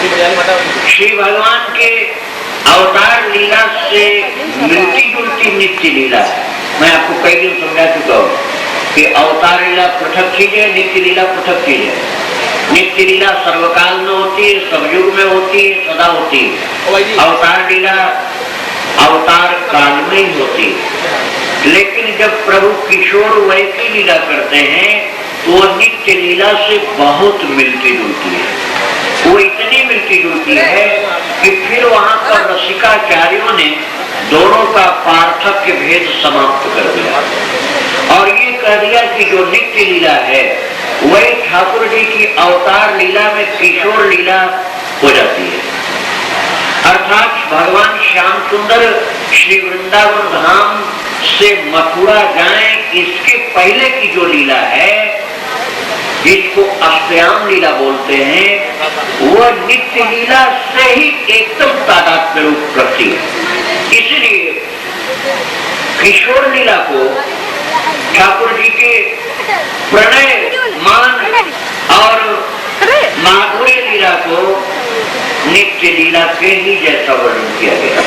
श्री भगवान के अवतार लीला से मिलती जुलती नित्य लीला है। मैं आपको कई दिन समझा चुका हूँ कि अवतार लीला पृथक चीज है, नित्य लीला पृथक चीज है। नित्य लीला सर्वकाल में होती है, सबयुग में होती है, सदा होती है। अवतार लीला अवतार काल में ही होती है। लेकिन जब प्रभु किशोर वय की लीला करते हैं तो वह नित्य लीला से बहुत मिलती जुलती है। वो इतनी मिलती जुलती है कि फिर वहां पर रसिकाचार्यों ने दोनों का पार्थक्य भेद समाप्त कर दिया और ये कह दिया कि जो नित्य लीला है वही ठाकुर जी की अवतार लीला में किशोर लीला हो जाती है। अर्थात भगवान श्याम सुंदर श्री वृंदावन धाम से मथुरा जाएं, इसके पहले की जो लीला है जिसको अष्टयाम लीला बोलते हैं, वह नित्य लीला से ही एकदम तादात्म्य रूप रखती है। इसलिए किशोर लीला को ठाकुर जी के प्रणय मान और माधुर्य लीला को नित्य लीला के ही जैसा वर्णन किया गया।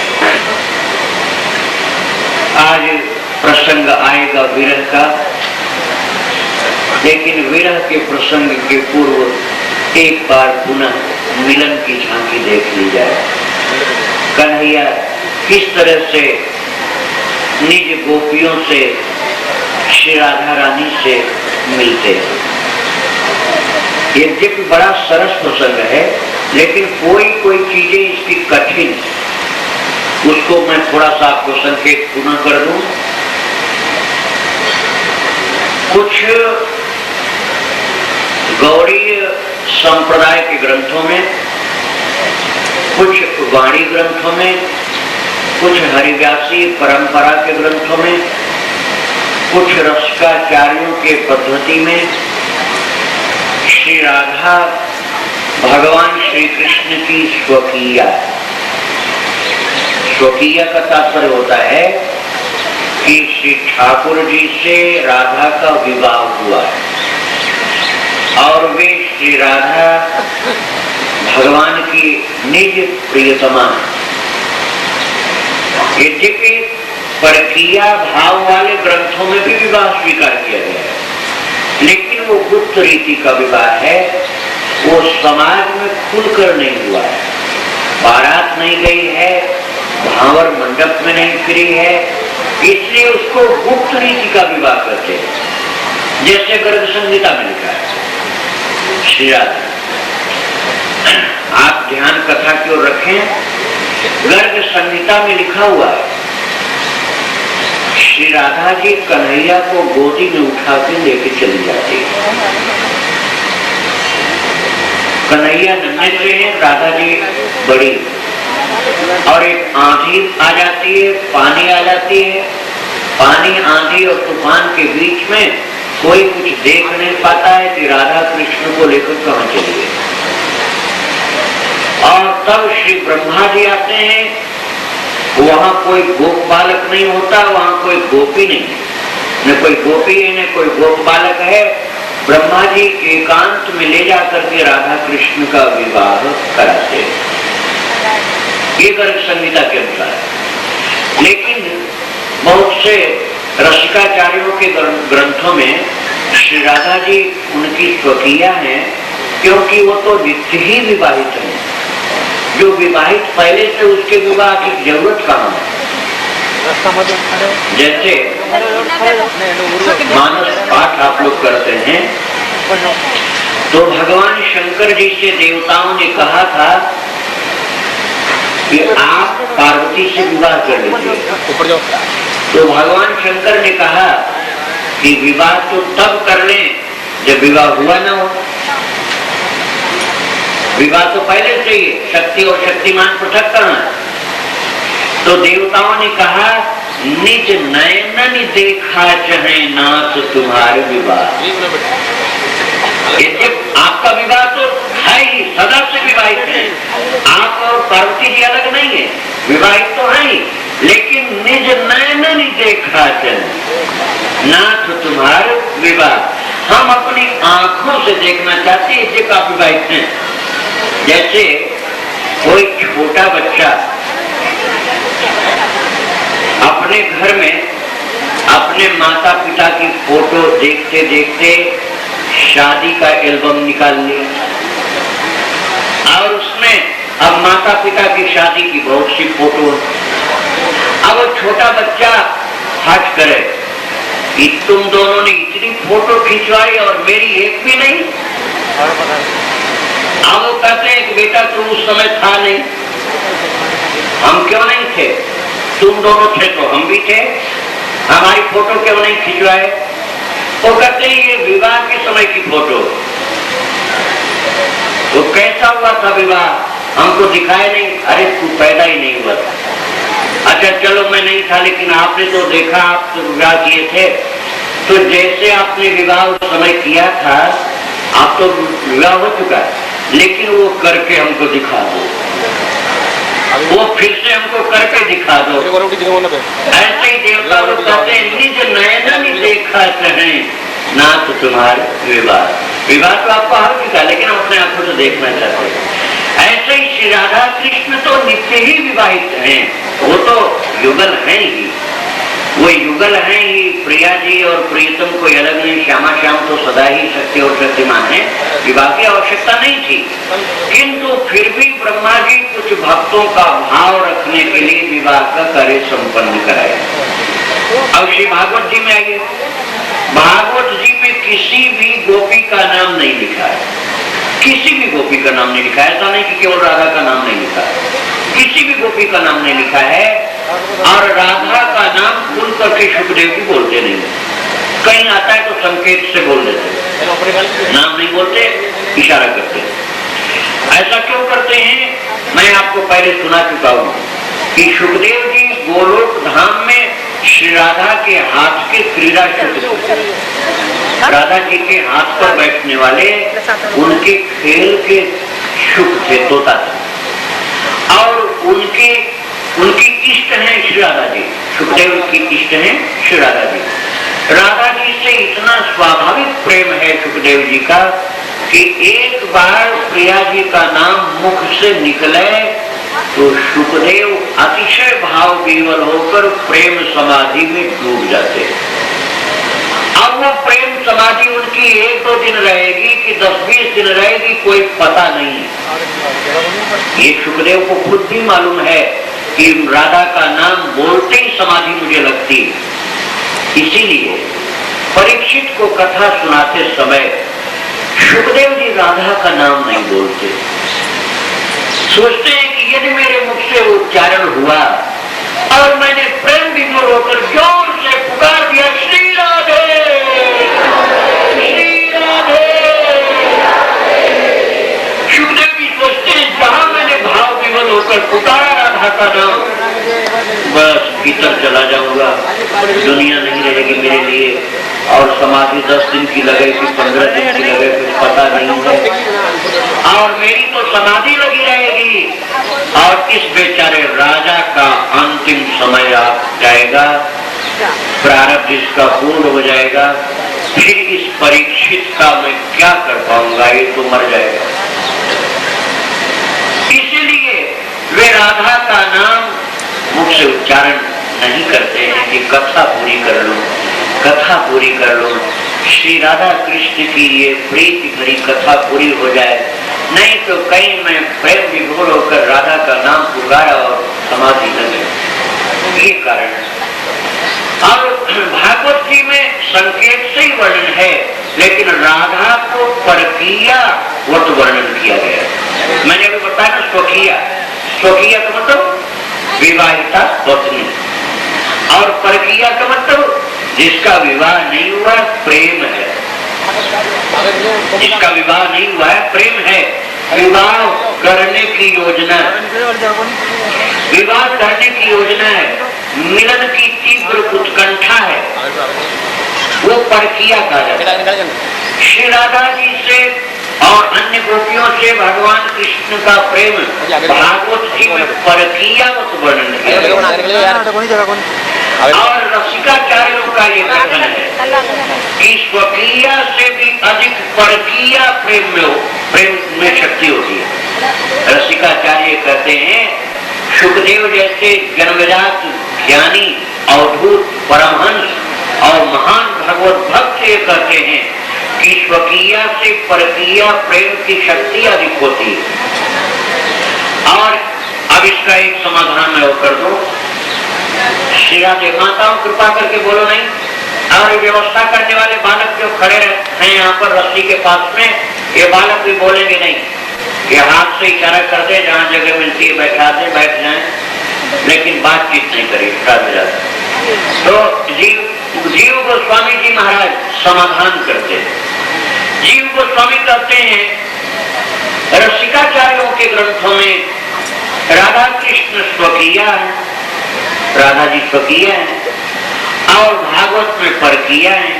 आज प्रसंग आएगा विरह का, लेकिन विरह के प्रसंग के पूर्व एक बार पुनः मिलन की झांकी देख ली जाए। कन्हैया किस तरह से निज गोपियों से श्री राधा रानी से मिलते हैं। यद्यपि बड़ा सरस प्रसंग है, लेकिन कोई चीजें इसकी कठिन, उसको मैं थोड़ा सा आपको संकेत पुनः कर दूं। कुछ गौड़ीय संप्रदाय के ग्रंथों में, कुछ वाणी ग्रंथों में, कुछ हरिव्यासी परंपरा के ग्रंथों में, कुछ रसिकाचार्यों के पद्धति में श्री राधा भगवान श्री कृष्ण की स्वकीया। स्वकीया का तात्पर्य होता है कि श्री ठाकुर जी से राधा का विवाह हुआ है और वे श्री राधा भगवान की निज प्रियतमा। यद्यपि परकीया भाव वाले ग्रंथों में भी विवाह स्वीकार किया गया है, लेकिन वो गुप्त रीति का विवाह है, वो समाज में खुलकर नहीं हुआ है। बारात नहीं गई है, भावर मंडप में नहीं फिरी है, इसलिए उसको गुप्त रीति का विवाह करते हैं। जैसे गर्ग संहिता में लिखा है श्री राधा, आप ध्यान कथा की ओर रखें। गर्ग संहिता में लिखा हुआ है श्री राधा जी कन्हैया को गोदी में उठा के लेके चली जाती है। कन्हैया नन्हे से है, राधा जी बड़ी, और एक आंधी आ जाती है, पानी आ जाती है। पानी, आंधी और तूफान के बीच में कोई कुछ देख नहीं पाता है कि राधा कृष्ण को लेकर कहां चली गई। और तब श्री ब्रह्मा जी आते हैं, वहां कोई गोप बालक नहीं होता, वहां कोई गोपी नहीं, न कोई गोपी है न कोई गोप बालक है। ब्रह्मा जी एकांत में ले जाकर के राधा कृष्ण का विवाह कराते हैं, ये गर्ग संहिता के अनुसार। लेकिन बहुत से रसिकाचार्यों के ग्रंथों में श्री राधा जी उनकी स्वकीया है, क्योंकि वो तो नित्य ही विवाहित है। जो विवाहित पहले से, उसके विवाह की जरूरत कहाँ है। जैसे मानस पाठ आप लोग करते हैं, तो भगवान शंकर जी से देवताओं ने कहा था कि आप पार्वती से विवाह कर लीजिए। तो भगवान शंकर ने कहा कि विवाह तो तब कर लें जब विवाह हुआ ना हो। विवाह तो पहले से ही, शक्ति और शक्तिमान पृथक करना। तो देवताओं ने कहा निज नयन देखा चाहे नाथ तुम्हारे विवाह। आपका विवाह तो है ही, सदा से विवाहित है। आप और पार्वती जी अलग नहीं है, विवाहित तो है ही, लेकिन निज नयन देखा चाहे नाथ तुम्हारे विवाह। हम अपनी आंखों से देखना चाहते हैं, इसलिए आप विवाहित हैं। जैसे कोई छोटा बच्चा अपने घर में अपने माता पिता की फोटो देखते देखते शादी का एल्बम निकाल लिया और उसमें अब माता पिता की शादी की बहुत सी फोटो। अब वो छोटा बच्चा हट करे कि तुम दोनों ने इतनी फोटो खिंचवाई और मेरी एक भी नहीं। अब वो कहते हैं कि बेटा तू उस समय था नहीं। हम क्यों नहीं थे? तुम दोनों थे तो हम भी थे, हमारी फोटो क्यों नहीं खिंचवाए? वो कहते हैं ये विवाह के समय की फोटो। तो कैसा हुआ था विवाह? हमको दिखाया नहीं। अरे तू पैदा ही नहीं हुआ था। अच्छा चलो मैं नहीं था, लेकिन आपने तो देखा, आप तो विवाह किए थे। तो जैसे आपने विवाह उस समय किया था, आप तो विवाह हो चुका है, लेकिन वो करके हमको दिखा दो, वो फिर से हमको करके दिखा दो। ऐसे ही देवता लोग कहते हैं निज नयन नहीं देखा कहें ना तो तुम्हारे विवाह। विवाह तो आपको हो चुका, लेकिन हम अपने आंखों से देखना चाहते हैं। ऐसे ही श्री राधा कृष्ण तो नित्य ही विवाहित हैं, वो तो युगल हैं ही, वो युगल हैं ही। प्रिया जी और प्रियतम कोई अलग नहीं, श्यामा श्याम तो सदा ही सत्य और शक्तिमान है, विवाह की आवश्यकता नहीं थी। किंतु फिर भी ब्रह्मा जी कुछ भक्तों का भाव रखने के लिए विवाह का कार्य संपन्न कराया। अब श्री भागवत जी में आइए, भागवत जी में किसी भी गोपी का नाम नहीं लिखा है, किसी भी गोपी का नाम नहीं लिखा है। ऐसा नहीं कि केवल राधा का नाम नहीं लिखा है, किसी भी गोपी का नाम नहीं लिखा है। और राधा का नाम खुल करके सुखदेव जी बोलते नहीं, कहीं आता है तो संकेत से बोल देते, नाम नहीं बोलते, इशारा करते। ऐसा क्यों करते हैं? मैं आपको पहले सुना चुका हूँ कि सुखदेव जी गोलोक धाम में श्री राधा के हाथ के क्रीड़ा सुख, राधा जी के हाथ पर बैठने वाले उनके खेल के सुख थे, तोता था। और उनकी इष्ट हैं श्री राधा जी, सुखदेव की इष्ट हैं श्री राधा जी। राधा जी से इतना स्वाभाविक प्रेम है सुखदेव जी का कि एक बार प्रिया जी का नाम मुख से निकले तो सुखदेव अतिशय भाव विह्वल होकर प्रेम समाधि में डूब जाते। अब वो प्रेम समाधि उनकी 1-2 दिन रहेगी कि 10-20 दिन रहेगी, कोई पता नहीं। ये सुखदेव को खुद भी मालूम है कि राधा का नाम बोलते ही समाधि मुझे लगती। इसीलिए परीक्षित को कथा सुनाते समय सुखदेव जी राधा का नाम नहीं बोलते, सोचते हैं कि यदि मेरे मुख से उच्चारण हुआ और मैंने प्रेम विभोर होकर जोर से पुकार दिया श्री राधे श्री राधे, सुखदेव जी सोचते हैं जहां मैंने भाव विभोर होकर पुकारा राधा का नाम, बस भीतर चला जाऊंगा, दुनिया नहीं रहेगी मेरे लिए। और समाधि 10 दिन की लगे कि 15 दिन की लगे, कुछ पता नहीं है, और मेरी तो समाधि लगी रहेगी। और इस बेचारे राजा का अंतिम समय आ जाएगा, प्रारब्ध इसका पूर्ण हो जाएगा, फिर इस परीक्षित का मैं क्या कर पाऊंगा, ये तो मर जाएगा। इसीलिए वे राधा का नाम मुख से उच्चारण नहीं करते हैं कि कथा पूरी कर लो, कथा पूरी कर लो, श्री राधा कृष्ण की ये प्रीति भरी कथा पूरी हो जाए, नहीं तो कहीं मैं प्रेम विभोर होकर राधा का नाम पुकारा और समाधि लगे, ये कारण है। और भागवत जी में संकेत से ही वर्णन है, लेकिन राधा को परकीया वत वर्णन किया गया। मैंने अभी बताया ना स्वकीया, स्वकीया का मतलब विवाहिता पत्नी, और परकीया का मतलब जिसका विवाह नहीं हुआ प्रेम है, जिसका विवाह नहीं हुआ है प्रेम है, विवाह करने की योजना है, विवाह करने की योजना है, मिलन की तीव्र उत्कंठा है, वो परकीया कहा जाता है। श्री राधा जी से और अन्य गोपियों से भगवान कृष्ण का प्रेम भागवत जी में परकीया वर्णन किया। और रसिकाचार्यों का ये कथन है कि स्वकीया से भी अधिक परकीया प्रेम में शक्ति होती है। रसिकाचार्य कहते हैं, सुखदेव जैसे जन्मजात ज्ञानी, अवधूत, परमहंस और महान भगवत भक्त ये कहते हैं कि स्वकीया से परकीया प्रेम की शक्ति अधिक होती है। और अब इसका एक समाधान मैं और कर दूं। श्री राधे माताओं कृपा करके बोलो नहीं। और ये व्यवस्था करने वाले बालक जो खड़े हैं यहाँ पर रस्सी के पास में, ये बालक भी बोलेंगे नहीं, ये हाथ से इशारा कर दे, जहाँ जगह मिलती है बैठा दे, बैठ जाए, लेकिन बातचीत नहीं करिए। राधे राधे। तो जीव गोस्वामी जी महाराज समाधान करते हैं। जीव गोस्वामी कहते हैं रसिकाचार्यों के ग्रंथों में राधा कृष्ण स्वकीया है, राधा जी स्वकीय है, और भागवत में परकीया है।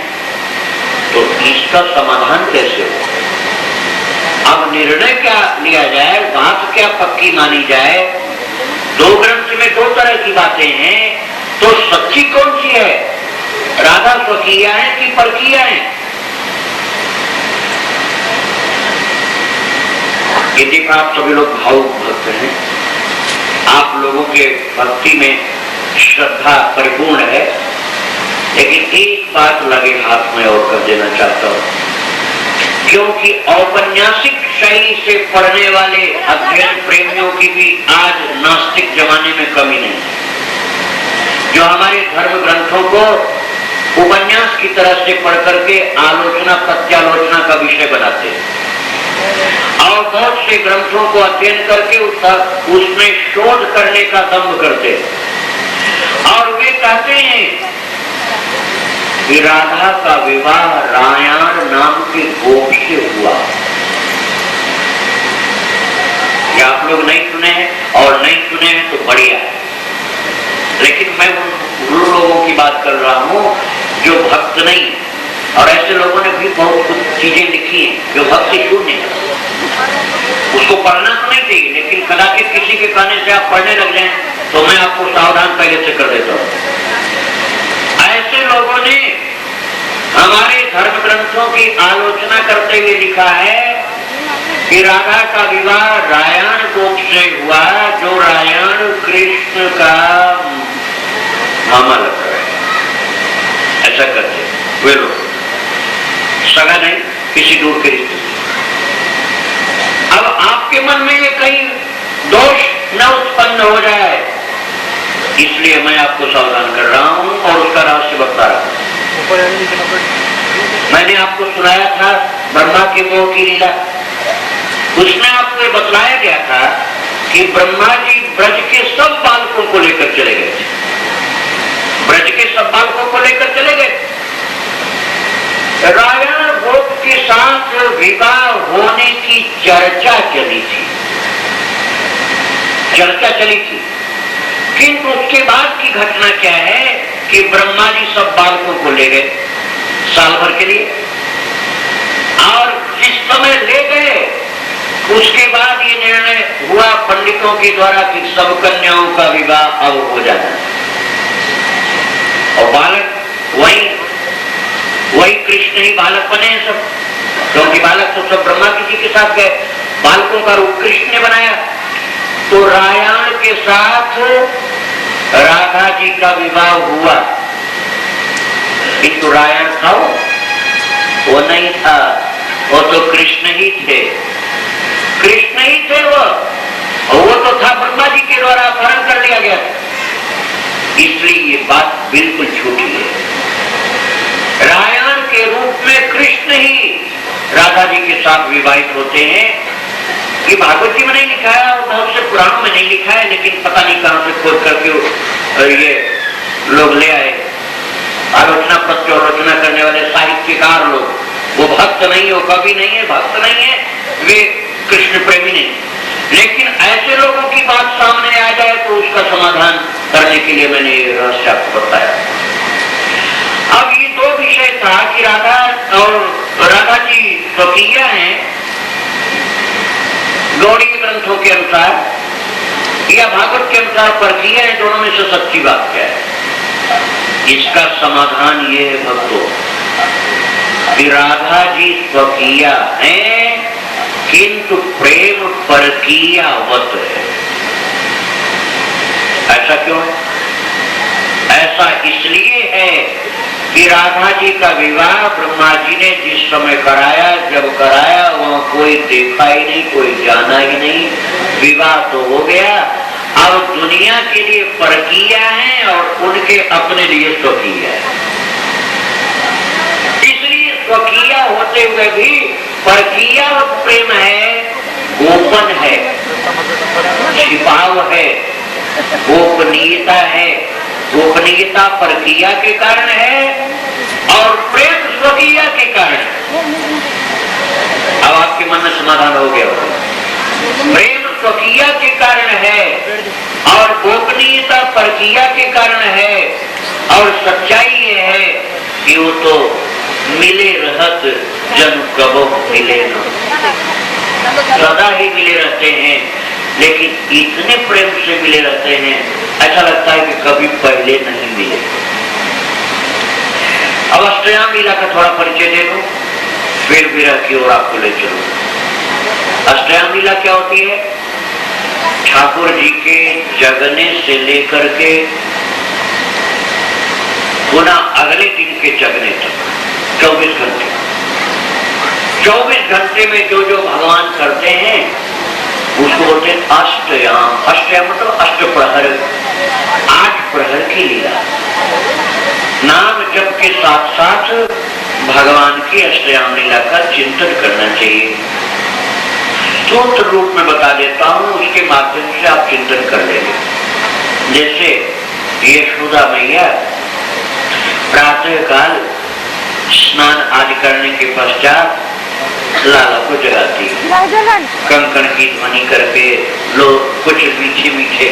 तो इसका समाधान कैसे हो? अब निर्णय क्या लिया जाए, बात क्या पक्की मानी जाए? दो ग्रंथ में दो तरह की बातें हैं, तो सच्ची कौन सी है? राधा स्वकीया है कि परकीया है? यदि आप सभी लोग भावुक भक्त हैं, आप लोगों के भक्ति में श्रद्धा परिपूर्ण है, लेकिन एक बात लगे हाथ में और कर देना चाहता हूं, क्योंकि औपन्यासिक शैली से पढ़ने वाले अध्ययन प्रेमियों की भी आज नास्तिक जमाने में कमी नहीं, जो हमारे धर्म ग्रंथों को उपन्यास की तरह से पढ़ करके आलोचना प्रत्यालोचना का विषय बनाते हैं और बहुत से ग्रंथों को अध्ययन करके उसमें शोध करने का दम्भ करते हैं। और वे कहते हैं कि राधा का विवाह रायाण नाम के गोप से हुआ। ये आप लोग नहीं सुने हैं, और नहीं सुने हैं तो बढ़िया है, लेकिन मैं उन लोगों की बात कर रहा हूं जो भक्त नहीं, और ऐसे लोगों ने भी बहुत कुछ चीजें लिखी हैं जो भक्ति शून्य है। उसको पढ़ना तो नहीं चाहिए, लेकिन कदाचित किसी के कहने से आप पढ़ने लग जाएं तो मैं आपको सावधान पहले से कर देता हूं। ऐसे लोगों ने हमारे धर्म ग्रंथों की आलोचना करते हुए लिखा है कि राधा का विवाह रायाण गोप से हुआ, जो रायाण कृष्ण का मामा लगता है। ऐसा करते वे लोग, सगा नहीं, किसी दूर के रिश्ते। अब आपके मन में ये कहीं दोष न उत्पन्न हो जाए, इसलिए मैं आपको सावधान कर रहा हूं और उसका रहस्य बता रहा हूं। मैंने आपको सुनाया था ब्रह्मा के मोह की लीला। उसमें आपको ये बतलाया गया था कि ब्रह्मा जी ब्रज के सब बालकों को लेकर चले गए थे, ब्रज के सब बालकों को लेकर चले गए। रायण गोप के साथ विवाह होने की चर्चा चली थी, चर्चा चली थी, किंतु उसके बाद की घटना क्या है कि ब्रह्मा जी सब बालकों को ले गए साल भर के लिए, और जिस समय ले गए उसके बाद ये निर्णय हुआ पंडितों के द्वारा कि सब कन्याओं का विवाह अब हो जाना है, और बालक वही कृष्ण ही बालक बने हैं सब, क्योंकि बालक तो सब ब्रह्मा जी के साथ गए, बालकों का रूप कृष्ण ने बनाया। तो रायाण के साथ राधा जी का विवाह हुआ, किंतु रायाण था वो नहीं था, वो तो कृष्ण ही थे, कृष्ण ही थे वो तो था ब्रह्मा जी के द्वारा अपहरण कर लिया गया। इसलिए ये बात बिल्कुल झूठी है। रायाण के रूप में कृष्ण ही राधा जी के साथ विवाहित होते हैं। ये भागवत जी में नहीं लिखा है और बहुत से पुराणों में नहीं लिखा है, लेकिन पता नहीं कहां से खोज करके ये लोग ले आए। आलोचना प्रत्यालोचना करने वाले साहित्यकार लोग, वो भक्त नहीं, वो कवि नहीं है, भक्त नहीं है, वे कृष्ण प्रेमी नहीं, लेकिन ऐसे लोगों की बात सामने आ जाए तो उसका समाधान करने के लिए मैंने ये रहस्य आपको बताया। अब ये दो विषय था कि राधा और राधा जी स्वकीय हैं गौड़ीय ग्रंथों के अनुसार या भागवत के अनुसार परकीय है, दोनों में से सच्ची बात क्या है? इसका समाधान ये है भक्तों कि राधा जी स्वकीय हैं किंतु प्रेम परकीयावत है। ऐसा क्यों है? ऐसा इसलिए है कि राधा जी का विवाह ब्रह्मा जी ने जिस समय कराया, जब कराया वहां कोई देखा ही नहीं, कोई जाना ही नहीं, विवाह तो हो गया। अब दुनिया के लिए परकीया है और उनके अपने लिए स्वकीय है। इसलिए स्वकीय होते हुए भी परकीया प्रेम है, गोपन है, छिपाव है, गोपनीयता है। गोपनीयता परकीया के कारण है और प्रेम स्वकीय के कारण है। अब आपके मन में समाधान हो गया होगा। प्रेम स्वकीय के कारण है और गोपनीयता परकीया के कारण है। और सच्चाई ये है कि वो तो मिले रहत जन कबो मिले न, सदा ही मिले रहते हैं, लेकिन इतने प्रेम से मिले रहते हैं ऐसा लगता है कि कभी पहले नहीं मिले। अब अष्टयाम लीला का थोड़ा परिचय दे दो, फिर विरह की ओर आपको ले चलो। अष्टयाम लीला क्या होती है? ठाकुर जी के जगने से लेकर के पुनः अगले दिन के जगने तक 24 घंटे। 24 घंटे में जो जो भगवान करते हैं उसको बोलते हैं अष्टयाम। अष्टयाम मतलब अष्ट प्रहर, 8 प्रहर की लीला। नाम जप के साथ साथ भगवान की अष्टयाम लीला का चिंतन करना चाहिए। सूत्र रूप में बता देता हूं, उसके माध्यम से आप चिंतन कर लेंगे। जैसे यशोदा मैया प्रातः काल स्नान आदि करने के पश्चात लाला को जगाती है, कंकण की ध्वनि करके, लोग कुछ मीठे मीठे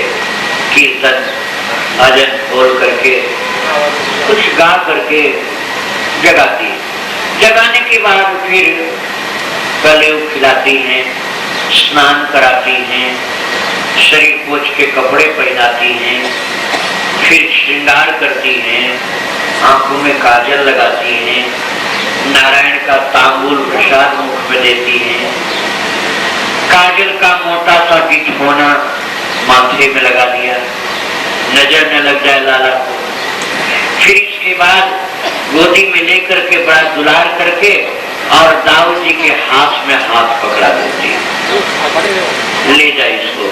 कीर्तन भजन बोल करके, कुछ गा करके जगाती है। जगाने के बाद फिर कलेव खिलाती हैं, स्नान कराती हैं, शरीर पोंछ के कपड़े पहनाती हैं, फिर श्रृंगार करती हैं, आंखों में काजल लगाती हैं, नारायण का तांबूल प्रसाद मुख में देती हैं, काजल का मोटा सा बिछोना माथे में लगा दिया, नजर न लग जाए लाला को। फिर इसके बाद गोदी में लेकर के बड़ा दुलार करके और दाऊ जी के हाथ में हाथ पकड़ा देती है, ले जाए इसको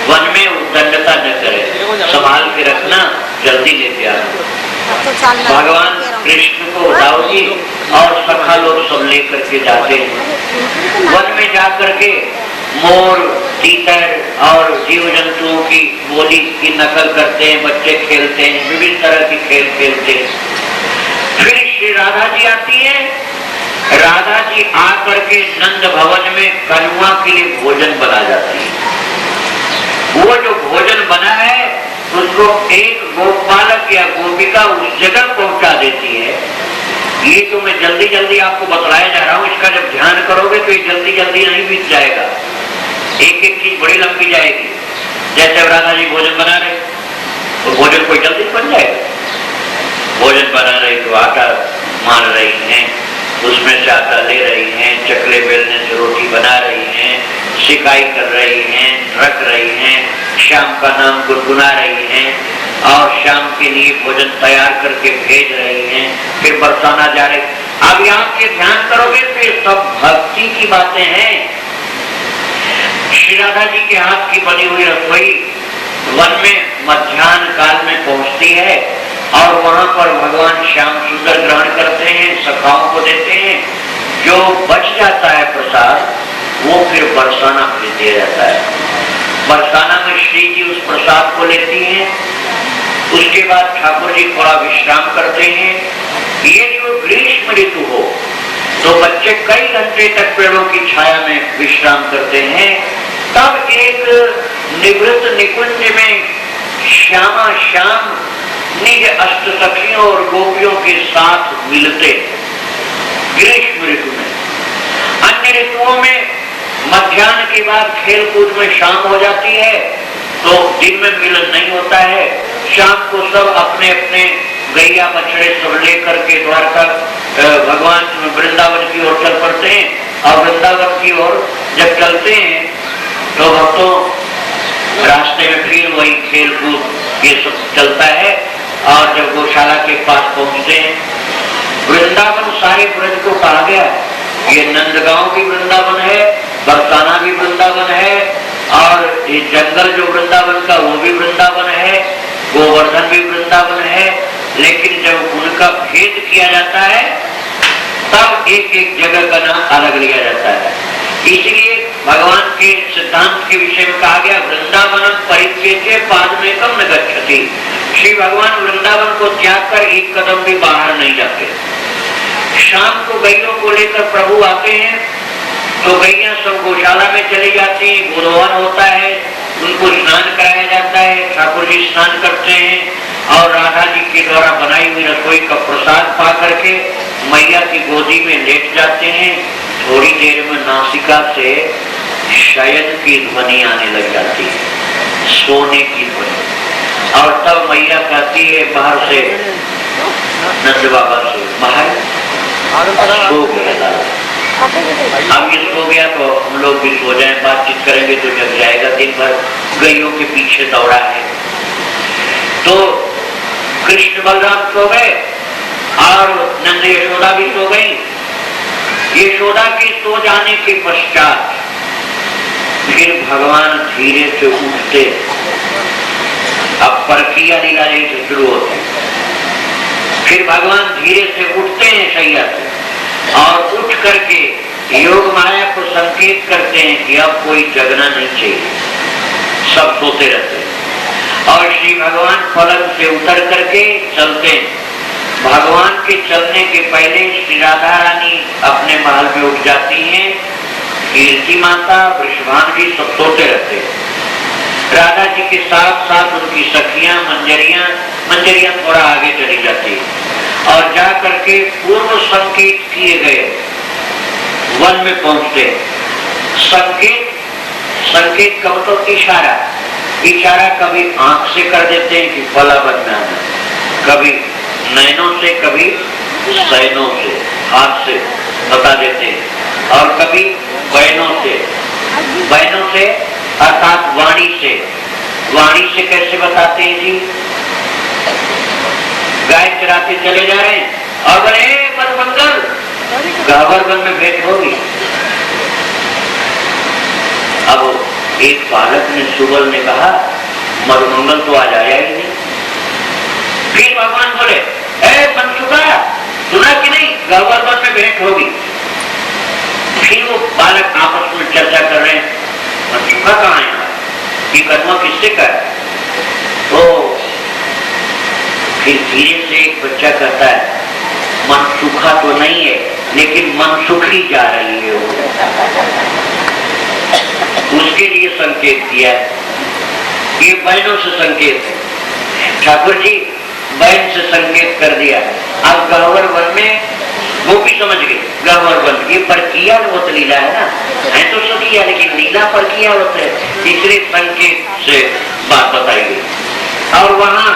वन में, उद्दंडता न करे, संभाल के रखना, जल्दी लेते आना। भगवान कृष्ण को दाऊ जी और सखा लोग सब लेकर के जाते हैं। वन में जाकर के मोर, तीतर और जीव जंतुओं की बोली की नकल करते हैं, बच्चे खेलते हैं, विभिन्न तरह के खेल खेलते हैं। फिर श्री राधा जी आती है। राधा जी आकर के नंद भवन में कन्वा के लिए भोजन बना जाती है। वो जो भोजन बना है उसको एक गोपालक या गोपिका उस जगह पहुंचा देती है। ये तो मैं जल्दी जल्दी आपको बतलाया जा रहा हूँ, इसका जब ध्यान करोगे तो ये जल्दी जल्दी नहीं बीत जाएगा, एक एक चीज बड़ी लंबी जाएगी। जैसे राधा जी भोजन बना रहे तो भोजन कोई जल्दी बन जाएगा। भोजन बना रही तो आटा मान रही हैं, उसमें से आटा ले रही हैं, चकले बेलने से रोटी बना रही हैं, सिकाई कर रही हैं, रख रही हैं, शाम का नाम गुनगुना रही हैं और शाम के लिए भोजन तैयार करके भेज रही हैं, फिर बरसाना जा रही। अब यहाँ के ध्यान करोगे तो ये सब भक्ति की बातें हैं। श्री राधा जी के हाथ की बनी हुई रसोई वन में मध्याह्न काल में पहुंचती है और वहां पर भगवान श्याम सुंदर ग्रहण करते हैं, सखाओं को देते हैं। जो बच जाता है प्रसाद वो फिर बरसाना भेज दिया जाता है। बरसाना में श्री जी उस प्रसाद को लेती हैं। उसके बाद ठाकुर जी थोड़ा विश्राम करते हैं। ये जो ग्रीष्म ऋतु हो तो बच्चे कई घंटे तक पेड़ों की छाया में विश्राम करते हैं। तब एक निवृत्त निकुंज में श्यामा श्याम निज अष्ट सखियों और गोपियों के साथ मिलते ग्रीष्म ऋतु में। अन्य ऋतुओं में मध्याह्न के बाद खेल कूद में शाम हो जाती है तो दिन में मिलन नहीं होता है। शाम को सब अपने अपने गैया बछड़े सब लेकर के द्वारका भगवान वृंदावन की ओर चल पड़ते हैं और वृंदावन की ओर जब चलते हैं तो भक्तों रास्ते में फिर वही खेल कूद ये सब चलता है। और जब गौशाला के पास पहुंचते हैं, वृंदावन सारे ब्रज को कहा गया, ये नंदगांव भी वृंदावन है, बरसाना भी वृंदावन है, और ये जंगल जो वृंदावन का वो भी वृंदावन है, गोवर्धन भी वृंदावन है। लेकिन जब उनका भेद किया जाता है तब एक एक जगह का नाम अलग लिया जाता है। इसलिए भगवान के सिद्धांत के विषय में कहा गया, वृंदावन परित्यज्य पादमेकं न गच्छति। श्री भगवान वृंदावन को त्याग कर एक कदम भी बाहर नहीं जाते। शाम को गैयों को लेकर प्रभु आते हैं तो गैया सब गौशाला में चली जाती हैं, गोरोहन होता है, उनको स्नान कराया जाता है, ठाकुर जी स्नान करते हैं और राधा जी के द्वारा बनाई हुई रसोई का प्रसाद पा करके मैया की गोदी में लेट जाते हैं। थोड़ी देर में नासिका से शयन की ध्वनि आने लग जाती है, सोने की ध्वनि, और तब मैया कहती है बाहर से, नंद बाबा से, बाहर सो गया। अब ये सो गया तो हम लोग भी सो जाए, बातचीत करेंगे तो जग जाएगा। दिन भर गैयों के पीछे दौड़ा है। तो कृष्ण बलराम सो गए और नंद यशोदा भी सो गई। यशोदा के सो जाने के पश्चात फिर भगवान धीरे से उठते। अब परकिया लीला से शुरू होते हैं। फिर भगवान धीरे से उठते हैं शैया से और उठ करके योग माया को संकेत करते हैं कि अब कोई जगना नहीं चाहिए, सब सोते रहते हैं। और श्री भगवान पलंग से उतर करके चलते हैं। भगवान के चलने के पहले श्री राधा रानी अपने महल में उठ जाती हैं। कीर्ति माता, वृषभान जी सब सोते रहते हैं। राधा जी के साथ साथ उनकी सखियां मंजरियां थोड़ा आगे चली जाती है और जा करके पूर्व संकेत किए गए वन में पहुंचते। संकेत का मतलब इशारा कभी आंख से कर देते हैं कि फला बनना है, कभी नैनों से, कभी सैनों से, हाथ से बता देते हैं, और कभी बैनों से अर्थात वाणी से कैसे बताते हैं जी? गाय चराते चले जा रहे हैं और बोले मनमंगल, गावर वन में भेंट होगी। अब एक बालक ने, सुबल ने कहा, मधुमंगल तो आज आया ही नहीं। फिर भगवान बोले, मनसुखा सुना कि नहीं, गावर वन में भेंट होगी। फिर वो बालक आपस में चर्चा कर रहे हैं, मनसुखा कहाँ है, ये कर्म किससे कर? तो फिर धीरे से एक बच्चा कहता है, मनसुखा तो नहीं है लेकिन मनसुखी जा रही है वो। उसके लिए संकेत दिया है। ये बहनों से संकेत है। ठाकुर जी बहन से संकेत कर दिया। अब गहवर वन में वो भी समझ गए, गहवर वन ये परकिया वो लीला है ना, है तो सखिया लेकिन लीला परकिया होता है, इसलिए संकेत से बात बताई गई। और वहां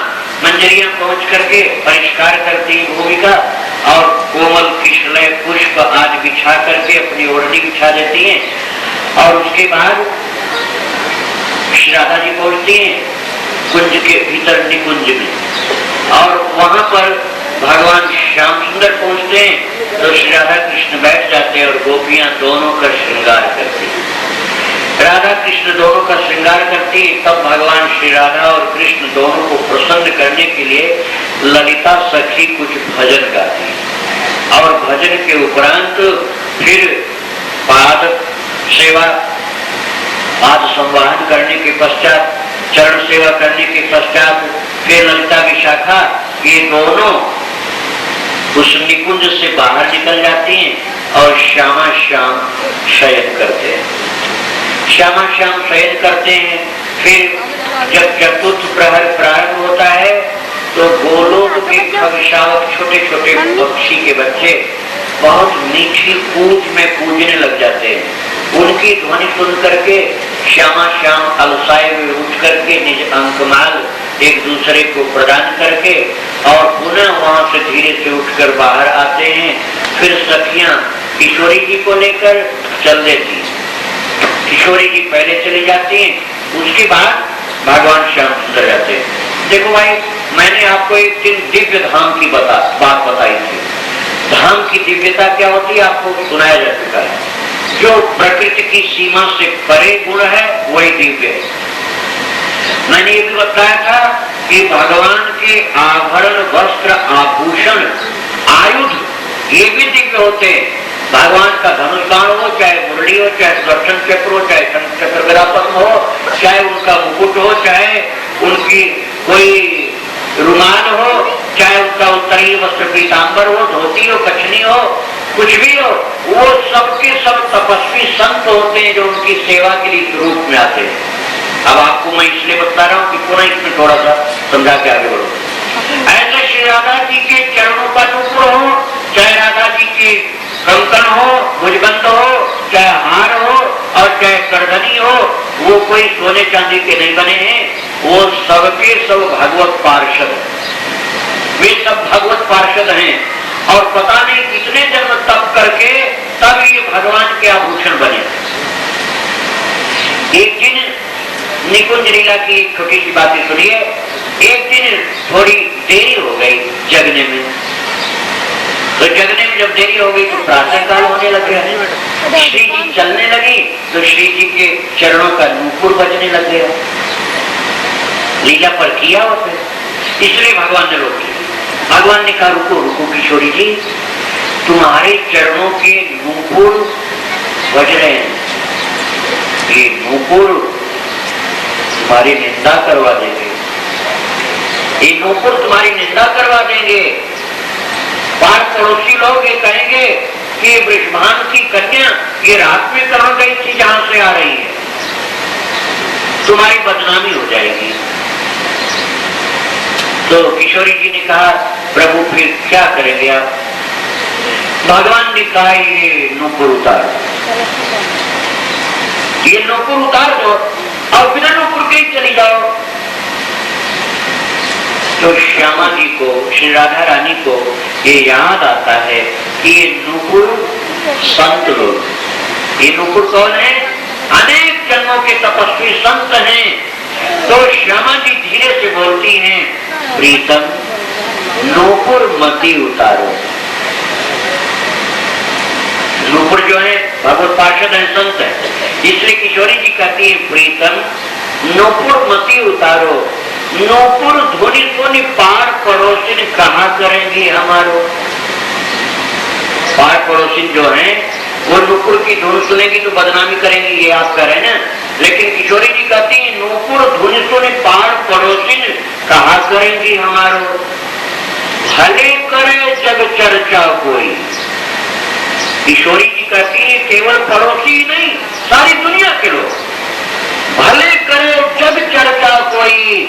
मंजरियां पहुंच करके परिष्कार करती भूमिका और कोमल कृष्ण पुष्प आज बिछा करके अपनी ओढ़नी बिछा देती हैं। और उसके बाद श्री राधा जी पहुंचती हैं कुंज के भीतर निकुंज में, और वहां पर भगवान श्याम सुंदर पहुंचते हैं तो श्री राधा कृष्ण बैठ जाते हैं और गोपियां दोनों का श्रृंगार करती हैं। राधा कृष्ण दोनों का श्रृंगार करती है। तब भगवान श्री राधा और कृष्ण दोनों को प्रसन्न करने के लिए ललिता सखी कुछ भजन गाती है, और भजन के उपरांत फिर पाद सेवा, पाद संवाहन करने के पश्चात, चरण सेवा करने के पश्चात फिर ललिता विशाखा ये दोनों उस निकुंज से बाहर निकल जाती हैं और श्यामा श्याम शयन करते हैं। श्यामा श्याम शयन करते हैं। फिर जब चतुर्थ प्रहर प्रारंभ होता है तो गोलोक के खगशावक छोटे छोटे पक्षी के बच्चे बहुत मीठी कूद में कूदने लग जाते हैं। उनकी ध्वनि सुन करके श्यामा श्याम अलसाए हुए उठ करके निज अंकमाल एक दूसरे को प्रदान करके और पुनः वहां से धीरे से उठकर बाहर आते हैं। फिर सखियां किशोरी जी को लेकर चल देती, किशोरी जी पहले चली जाती हैं, उसके बाद भगवान श्याम सुंदर जाते हैं। देखो भाई, मैंने आपको एक दिन दिव्य धाम की बात बताई थी। धाम की दिव्यता क्या होती है आपको सुनाया जा चुका है। जो प्रकृति की सीमा से परे गुण है वही दिव्य है। मैंने ये भी बताया था कि भगवान के आभरण, वस्त्र, आभूषण, आयुध ये भी दिव्य होते हैं। भगवान का धनुष बाण हो, चाहे मुरली हो, चाहे सुदर्शन चक्र हो, चाहे चक्र गदा पद्म हो, चाहे उनका मुकुट हो, चाहे उनकी कोई रुमाल हो, चाहे उनका उत्तरीय वस्त्र पीतांबर हो, धोती हो, कछनी हो, कुछ भी हो, वो सबके सब तपस्वी संत होते हैं जो उनकी सेवा के लिए रूप में आते हैं। अब आपको मैं इसलिए बता रहा हूँ कि पुनः इसमें थोड़ा सा समझा के आगे बढ़ो। ऐसे श्री राधा जी के चरणों का टुकड़ा हो, चाहे राधा जी के कंकण हो, भुजबंद हो, चाहे हार हो और चाहे करधनी हो, वो कोई सोने चांदी के नहीं बने हैं, वो सबके सब भगवत पार्षद, वे सब भगवत पार्षद हैं। और पता नहीं कितने जन्म तप करके तब ये भगवान के आभूषण बने। एक दिन निकुंज लीला की छोटी सी बातें सुनिए। एक दिन थोड़ी देरी हो गई जगने में, तो जगने में जब देरी हो गई तो प्रातः काल होने लग गया। श्री जी चलने लगी तो श्री जी के चरणों का नूपुर बजने लग गया। लीला पर किया उसने, इसलिए भगवान ने रोक लिया। भगवान ने कहा रुको रुको किशोरी जी, तुम्हारे चरणों के नूपुर बज रहे हैं, ये नूपुर तुम्हारी निंदा करवा देंगे, ये नूपुर तुम्हारी निंदा करवा देंगे। पास पड़ोसी लोग ये कहेंगे कि वृषभान की कन्या ये रात में कहां गई थी जहां से आ रही है, तुम्हारी बदनामी हो जाएगी। तो किशोरी जी ने कहा प्रभु फिर क्या करेंगे आप? भगवान ने कहा ये नूपुर उतार, ये नूपुर उतार दो और बिना नूपुर के चली जाओ। तो श्यामा जी को, श्री राधा रानी को ये याद आता है कि ये नूपुर संत लोग, ये नूपुर कौन है? अनेक जन्मों के तपस्वी संत हैं। तो श्यामा जी धीरे से बोलती हैं प्रीतम नूपुर मती उतारो। नूपुर जो है भगवत पार्षद है, संत है, इसलिए किशोरी जी कहती है प्रीतम नूपुर मती उतारो। नूपुर धुनी धुनी पार पड़ोसिन कहा करेंगी हमारो। पार पड़ोसिन जो है वो नूपुर की धुन सुनेगी तो बदनामी करेंगी, ये आप कह रहे हैं ना। लेकिन किशोरी जी कहती है नूपुर धुनी सुनी पार पड़ोसिन कहा करेंगी हमारो। भले करे जग चर्चा कोई। किशोरी जी कहती है केवल पड़ोसी ही नहीं, सारी दुनिया के लोग भले करे जग चर्चा कोई,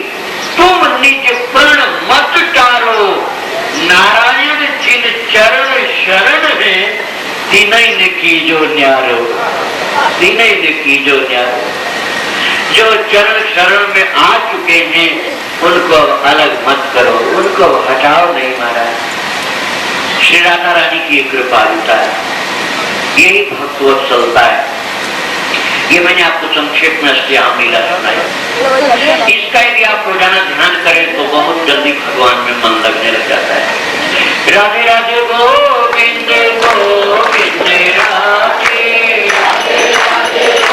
तुम निज प्रण मत टारो। नारायण जिन चरण शरण है तिनई ने कीजो न्यारो, तिनई ने कीजो न्यारो। जो चरण शरण में आ चुके हैं उनको अलग मत करो, उनको हटाओ नहीं महाराज। श्री राधा रानी की कृपालुता है, यही भक्तवत्सलता है। ये मैंने आपको संक्षेप में अष्टयाम लीला सुनाई। इसका यदि आप रोजाना ध्यान करें तो बहुत जल्दी भगवान में मन लगने लग जाता है। राधे राधे गोविंद गोविंद राधे, राधे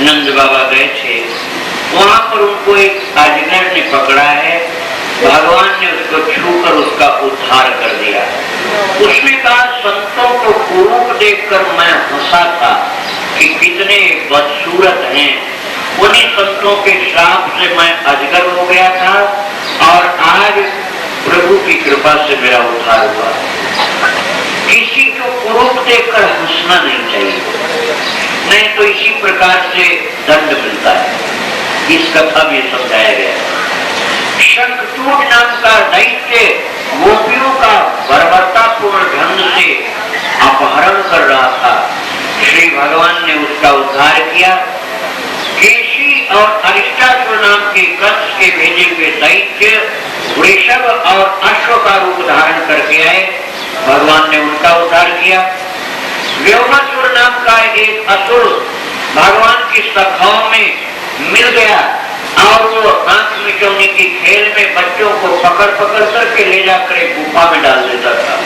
नंद बाबा गए थे, वहां पर उनको एक अजगर ने पकड़ा है। भगवान ने उसको छूकर उसका उद्धार कर दिया। उसने कहा, संतों को कुरूप देखकर मैं हंसा था कि कितने बदसूरत हैं। उन्हीं संतों के श्राप से मैं अजगर हो गया था और आज प्रभु की कृपा से मेरा उद्धार हुआ। किसी को कुरूप देखकर हंसना नहीं चाहिए, नहीं तो इसी प्रकार से दंड मिलता है। इस कथा में समझाया गया। शंखचूड़ नाम का दैत्य गोपियों का बर्बरतापूर्ण ढंग से अपहरण कर रहा था। श्री भगवान ने उसका उद्धार किया। केशी और अरिष्टासुर नाम के कंस के भेजे हुए दैत्य वृषभ और अश्व का रूप धारण करके आए। भगवान ने उनका उद्धार किया। व्योमासुर नाम का एक असुर भगवान की सखाओं में मिल गया और वो आंख मिचौनी की खेल में बच्चों को पकड़ पकड़ करके ले जाकर एक गुफा में डाल देता था।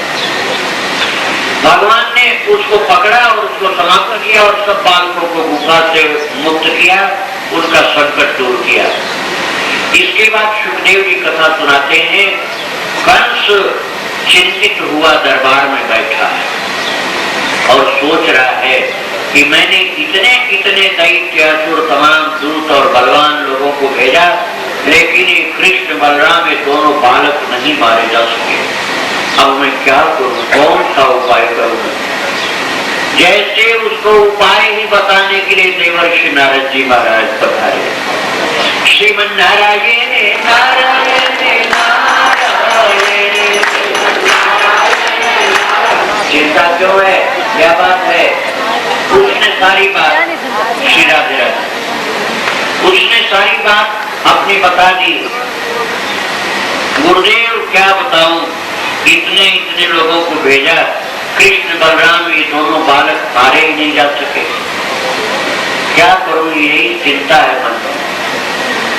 भगवान ने उसको पकड़ा और उसको समाप्त किया और सब बालकों को गुफा से मुक्त किया, उनका संकट दूर किया। इसके बाद सुखदेव जी कथा सुनाते हैं। कंस चिंतित हुआ दरबार में बैठा है और सोच रहा है कि मैंने इतने इतने दैत्य असुर तमाम दूत और बलवान लोगों को भेजा, लेकिन ये कृष्ण बलराम ये दोनों बालक नहीं मारे जा सके। अब मैं क्या करूं, कौन सा उपाय करूं? जैसे उसको उपाय ही बताने के लिए देवर्षि नारद जी महाराज पधारे। श्रीमन नारायण नारायण नारायण। चिंता क्यों है, क्या बात है? उसने सारी बात श्री राधे राधे उसने सारी बात अपनी बता दी। गुरुदेव क्या बताऊं, इतने इतने लोगों को भेजा, कृष्ण बलराम ये दोनों बालक मारे ही नहीं जा सके, क्या करूं, यही चिंता है मन में।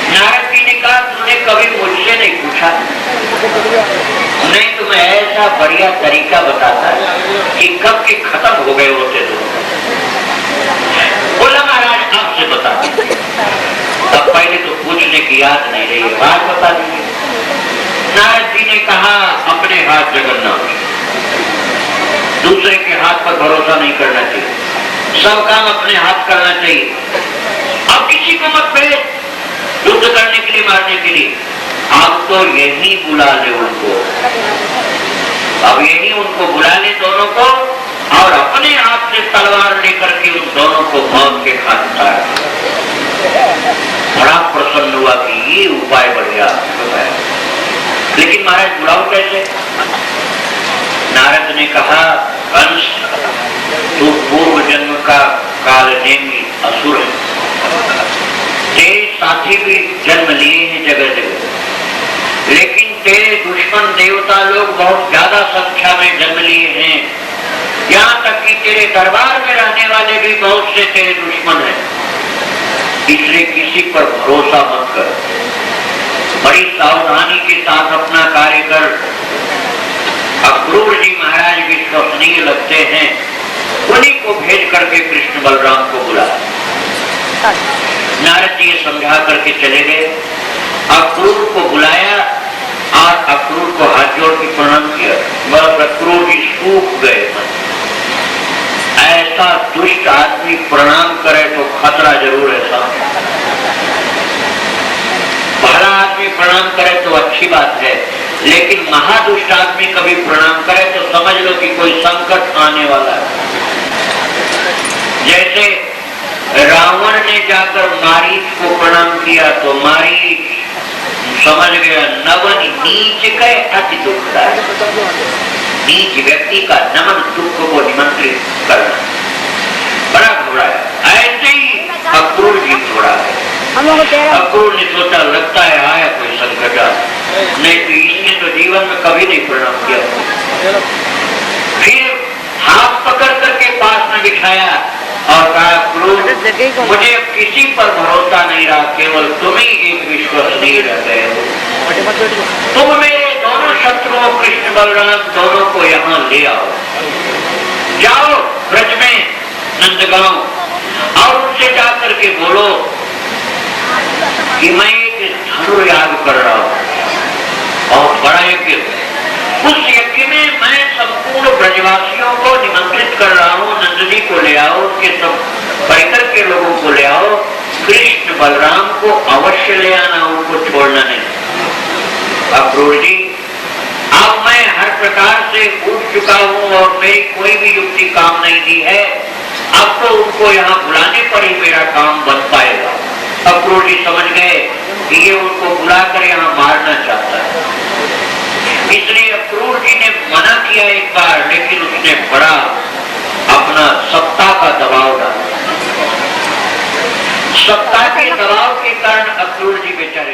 नारद जी ने कहा, तुमने कभी मुझसे नहीं पूछा, नहीं तो मैं ऐसा बढ़िया तरीका बताता कि कब के खत्म हो गए होते दोनों। बोला महाराज आपसे बता दीजिए। अब पहले तो पूछने की याद नहीं रही, बात बता दीजिए। नारद जी ने कहा, अपने हाथ जगन्नाथ, दूसरे के हाथ पर भरोसा नहीं करना चाहिए, सब काम अपने हाथ करना चाहिए। अब किसी को मत भेज युद्ध करने के लिए, मारने के लिए, आप तो यही बुला ले उनको, अब यही उनको बुला ले दोनों को और अपने हाथ से तलवार लेकर के उन दोनों को मौत के घाट उतार। बड़ा प्रसन्न हुआ कि ये उपाय बढ़िया है, लेकिन महाराज बुलाओ कैसे? नारद ने कहा, कंस तू पूर्व जन्म का कालनेमी असुर है, तेरे साथी भी जन्म लिए हैं जगह जगह, लेकिन तेरे दुश्मन देवता लोग बहुत ज्यादा संख्या में जन्म लिए हैं। यहाँ तक कि तेरे दरबार में रहने वाले भी बहुत से तेरे दुश्मन हैं, इसलिए किसी पर भरोसा मत कर, बड़ी सावधानी के साथ अपना कार्य कर। अक्रूर जी महाराज विश्वसनीय लगते हैं, उन्हीं को भेज करके कृष्ण बलराम को बुला। नारद जी समझा करके चले गए, अक्रूर को बुलाया और अक्रूर को हाथ जोड़ के प्रणाम किया। बस अक्रूर जी सूख गए। ऐसा दुष्ट आदमी प्रणाम करे तो खतरा जरूर है साहब, भला आदमी प्रणाम करे तो अच्छी बात है, लेकिन महादुष्ट आदमी कभी प्रणाम करे तो समझ लो कि कोई संकट आने वाला है। जैसे रावण ने जाकर मारीच को प्रणाम किया तो मारीच समझ गया नवन नीच के अति दुखदायक, नीच व्यक्ति का नमन दुख को निमंत्रित करना। बड़ा घबराया। ऐसे ही अक्रूर जी घबराया। अक्रूर ने सोचा, लगता है आया कोई संकट, नहीं तो इसने तो जीवन में कभी नहीं प्रणाम किया। फिर हाथ पकड़ करके पास में बिठाया और कहा, अक्रूर मुझे किसी पर भरोसा नहीं रहा, केवल तुम ही एक विश्वसनीय रह गए हो। तुम मेरे दोनों शत्रुओं कृष्ण बलराम दोनों को यहाँ ले आओ, जाओ ब्रज में नंदगांव और उनसे जाकर के बोलो कि मैं एक धनुर्याग कर रहा हूं और बड़ा यज्ञ, उस यज्ञ में मैं संपूर्ण ब्रजवासियों को निमंत्रित कर रहा हूं, नंद जी को ले आओ, उनके सब परिकर के लोगों को ले आओ, कृष्ण बलराम को अवश्य ले आना, उनको छोड़ना नहीं। अक्रूर जी, अब मैं हर प्रकार से उठ चुका हूं और मेरी कोई भी युक्ति काम नहीं दी है, अब तो उनको यहाँ बुलाने पर ही मेरा काम बन पाएगा। अक्रूर जी समझ गए कि ये उनको बुलाकर यहाँ मारना चाहता है, इसलिए अक्रूर जी ने मना किया एक बार, लेकिन उसने बड़ा अपना सत्ता का दबाव डाला। सत्ता के दबाव के कारण अक्रूर जी बेचारे